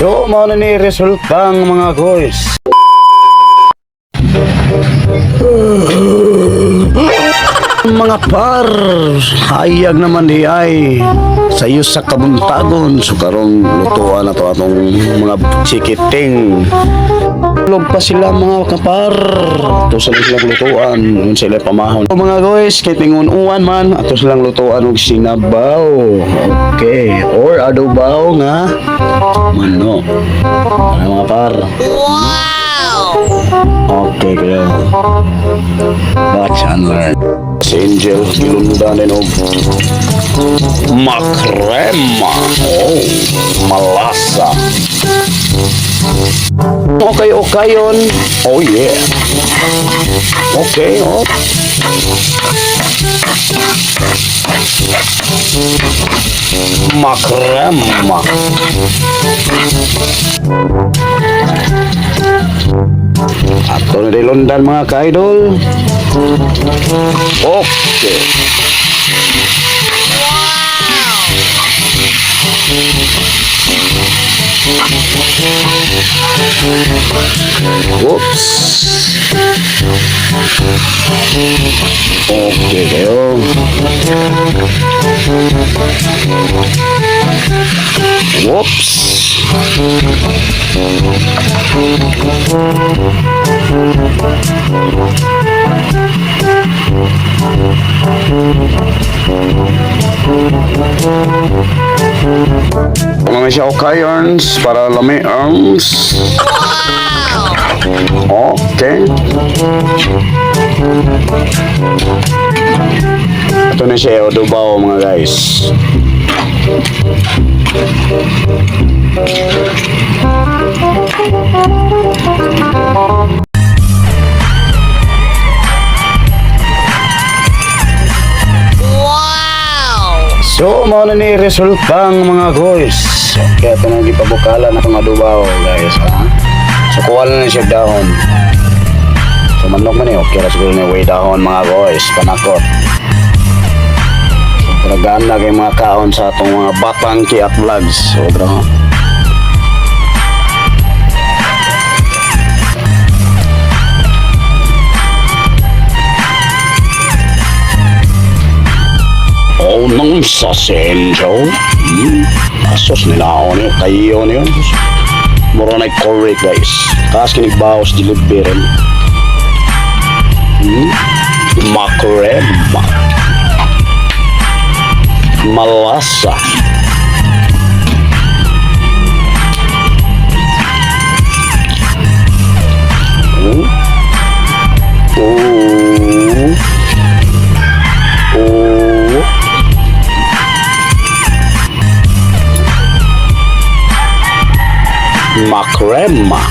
So, mao na ni resultang mga guys. Mga par, hayag naman di ay sayo sa kabuntagon. So karong lutuan na to atong mga chikiting. Tulog pa sila mga kapar. Ito sila lutuan. Yun sila pamahon. So, mga guys, kitingon uwan man. Ito silang lutuan og sinabaw. Okay. Or adobaw nga manok. Ano mga par? Okay, kaya watch and learn. Si Angel, gilundanin o makrema. Oh, malasa. Okay, yun. Oh, yeah. Okay, oh. Makrema. Ato na dilundan mga ka-idol. Okay. Whoops. Okay kayo. Whoops. Mga siya irons para lami arms. Okay. Ito na siya adobo mga guys. So, mao na ni resultang mga guys. Okay, ito na gipabukalan na itong adobo guys. Ha? So, kuha na siya dahon. So, manok man eh. Okay, siguro na way dahon mga guys. Panakot. So, talagaan na kayo mga kaon sa itong mga batang kiat vlogs. So, bro. Oh, nang sasenjo. Asos nila ako niyo. Kayo niyo. Mura na correct guys. Kaas kinigbawas delivery. Makrema. Malasa. Makrema.